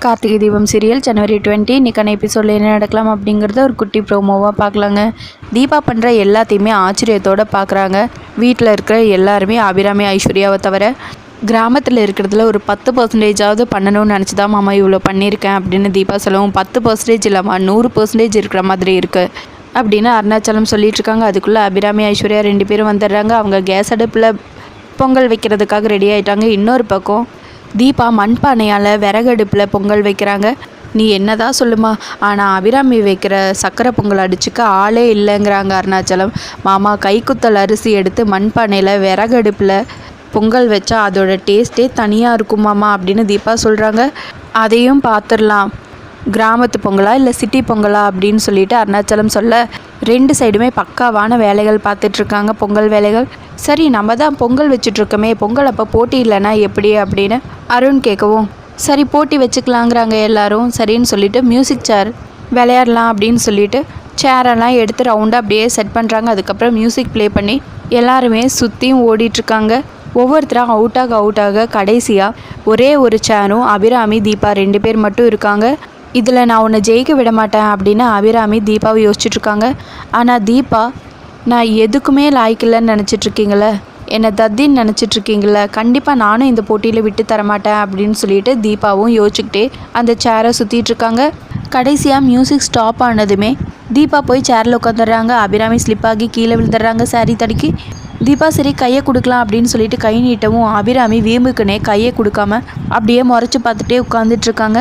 Karthigai Deepam serial ஜனவரி 20 இன்றைக்கான எபிசோடில் என்ன நடக்கலாம் அப்படிங்கிறத ஒரு குட்டி ப்ரோமோவாக பார்க்கலாங்க. தீபா பண்ணுற எல்லாத்தையுமே ஆச்சரியத்தோடு பார்க்குறாங்க. வீட்டில் இருக்கிற எல்லாருமே அபிராமி ஐஸ்வர்யாவை தவிர கிராமத்தில் இருக்கிறதுல ஒரு 10% பண்ணணும்னு நினச்சி தான் மாமா இவ்வளோ பண்ணியிருக்கேன் அப்படின்னு தீபா சொல்லவும் 10% இல்லாமல் 100% இருக்கிற மாதிரி இருக்குது அப்படின்னு அருணாச்சலம் சொல்லிட்டு இருக்காங்க. அதுக்குள்ளே அபிராமி ஐஸ்வர்யா 2 பேரும் வந்துடுறாங்க. அவங்க கேஸ் அடுப்பில் பொங்கல் வைக்கிறதுக்காக ரெடி ஆகிட்டாங்க. இன்னொரு பக்கம் தீபா மண்பானையால் விறகடுப்பில் பொங்கல் வைக்கிறாங்க. நீ என்னதான் சொல்லுமா, ஆனால் அபிராமி வைக்கிற சக்கரை பொங்கல் அடிச்சுக்க ஆளே இல்லைங்கிறாங்க அருணாச்சலம். மாமா கைக்குத்தல் அரிசி எடுத்து மண்பானையில் விறகடுப்பில் பொங்கல் வச்சா அதோட டேஸ்ட்டே தனியாக இருக்குமாமா அப்படின்னு தீபா சொல்கிறாங்க. அதையும் பார்த்துடலாம், கிராமத்து பொங்கலா இல்லை சிட்டி பொங்கலா அப்படின்னு சொல்லிட்டு அருணாச்சலம் சொல்ல 2 சைடுமே பக்காவான வேலைகள் பார்த்துட்ருக்காங்க, பொங்கல் வேலைகள். சரி, நம்ம தான் பொங்கல் வச்சுட்ருக்கோமே, பொங்கல் அப்போ போட்டி இல்லைன்னா எப்படி அப்படின்னு அருண் கேட்கவும் சரி போட்டி வச்சுக்கலாங்கிறாங்க எல்லாரும். சரின்னு சொல்லிட்டு மியூசிக் சேர் விளையாடலாம் அப்படின்னு சொல்லிட்டு சேரெல்லாம் எடுத்து ரவுண்டாக அப்படியே செட் பண்ணுறாங்க. அதுக்கப்புறம் மியூசிக் ப்ளே பண்ணி எல்லாருமே சுற்றியும் ஓடிட்டுருக்காங்க. ஒவ்வொருத்தராக அவுட் ஆக கடைசியாக ஒரே ஒரு சேரும் அபிராமி தீபா 2 பேர் மட்டும் இருக்காங்க. இதில் நான் உன்னை ஜெயிக்க விட மாட்டேன் அப்படின்னு அபிராமி தீபாவை யோசிச்சுட்ருக்காங்க. ஆனால் தீபா, நான் எதுக்குமே லாய்க்கில்லைன்னு நினச்சிட்ருக்கீங்களே, என்னை தத்தின்னு நினச்சிட்ருக்கீங்களே, கண்டிப்பாக நானும் இந்த போட்டியில் விட்டு தரமாட்டேன் அப்படின்னு சொல்லிட்டு தீபாவும் யோசிச்சுக்கிட்டே அந்த சேரை சுற்றிட்டுருக்காங்க. கடைசியாக மியூசிக் ஸ்டாப் ஆனதுமே தீபா போய் சேரில் உட்காந்துடுறாங்க. அபிராமி ஸ்லிப் ஆகி கீழே விழுந்துடுறாங்க சாரி தடுக்கி. தீபா சரி கையை கொடுக்கலாம் அப்படின்னு சொல்லிட்டு கை நீட்டவும் அபிராமி வீம்புக்குனே கையை கொடுக்காம அப்படியே முறைச்சி பார்த்துட்டே உட்காந்துட்ருக்காங்க.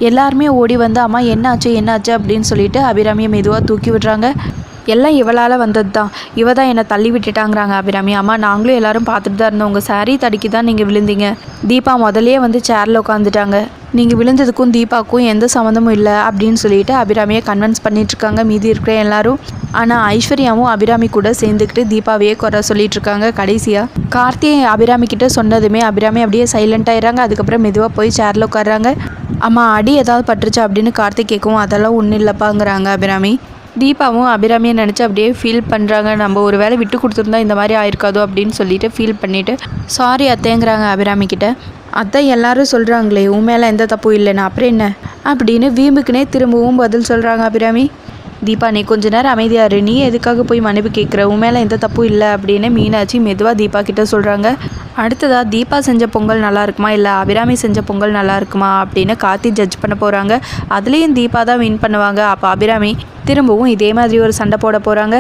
எல்லாருமே ஓடி வந்து அம்மா என்னாச்சு அப்படின்னு சொல்லிட்டு அபிராமியை மெதுவாக தூக்கி விடுறாங்க. எல்லாம் இவளால் வந்தது தான், இவ தான் என்னை தள்ளி விட்டுட்டாங்கிறாங்க அபிராமி. அம்மா நாங்களும் எல்லாரும் பார்த்துட்டு தான் இருந்தோம், உங்கள் சாரி தடுக்கி தான் நீங்கள் விழுந்தீங்க. தீபா முதலே வந்து சேரில் உட்காந்துட்டாங்க, நீங்கள் விழுந்ததுக்கும் தீபாவுக்கும் எந்த சம்மந்தமும் இல்லை அப்படின்னு சொல்லிட்டு அபிராமியை கன்வின்ஸ் பண்ணிகிட்ருக்காங்க மீதி இருக்கிற எல்லாரும். ஆனால் ஐஸ்வர்யாவும் அபிராமி கூட சேர்ந்துக்கிட்டு தீபாவையே குறை சொல்லிட்டு இருக்காங்க. கடைசியாக கார்த்தியை அபிராமி கிட்ட சொன்னதுமே அபிராமி அப்படியே சைலண்ட் ஆயிடுறாங்க. அதுக்கப்புறம் மெதுவாக போய் சேரில் உட்காடுறாங்க. அம்மா அடி ஏதாவது பட்டுருச்சா அப்படின்னு கார்த்திக் கேட்கவும் அதெல்லாம் ஒன்றும் இல்லைப்பாங்கிறாங்க அபிராமி. தீபாவும் அபிராமியை நினச்சி அப்படியே ஃபீல் பண்ணுறாங்க. நம்ம ஒரு வேளை விட்டு கொடுத்துருந்தா இந்த மாதிரி ஆயிருக்காதோ அப்படின்னு சொல்லிட்டு ஃபீல் பண்ணிவிட்டு சாரி அத்தைங்கிறாங்க அபிராமி கிட்ட. அத்தை எல்லாரும் சொல்கிறாங்களே உன் மேலே எந்த தப்பும் இல்லைன்னா அப்புறம் என்ன அப்படின்னு வீம்புக்குனே திரும்பவும் பதில் சொல்கிறாங்க அபிராமி. தீபா நீ கொஞ்ச நேரம் அமைதியாரு, நீ எதுக்காக போய் மன்னிப்பு கேட்குற, உன் மேலே எந்த தப்பும் இல்லை அப்படின்னு மீனாட்சி மெதுவாக தீபா கிட்ட சொல்கிறாங்க. அடுத்ததாக தீபா செஞ்ச பொங்கல் நல்லா இருக்குமா இல்லை அபிராமி செஞ்ச பொங்கல் நல்லா இருக்குமா அப்படின்னு கார்த்தி ஜட்ஜ் பண்ண போகிறாங்க. அதுலேயும் தீபா தான் வின் பண்ணுவாங்க. அப்போ அபிராமி திரும்பவும் இதே மாதிரி ஒரு சண்டை போட போகிறாங்க.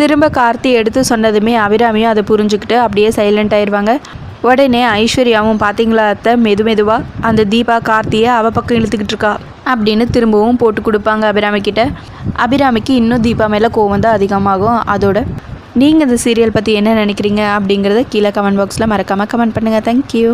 திரும்ப கார்த்தி எடுத்து சொன்னதுமே அபிராமியும் அதை புரிஞ்சுக்கிட்டு அப்படியே சைலண்ட் ஆயிடுவாங்க. உடனே ஐஸ்வர்யாவும் பார்த்தீங்களா அத்தை, மெதுவாக அந்த தீபா கார்த்தியை அவள் பக்கம் இழுத்துக்கிட்டு இருக்கா அப்படின்னு திரும்பவும் போட்டு கொடுப்பாங்க அபிராமி கிட்ட. அபிராமிக்கு இன்னும் தீபா மேலே கோவம் தான் அதிகமாகும். அதோட நீங்கள் இந்த சீரியல் பற்றி என்ன நினைக்கிறீங்க அப்படிங்கிறத கீழே கமெண்ட் பாக்ஸில் மறக்காமல் கமெண்ட் பண்ணுங்கள். தேங்க்யூ.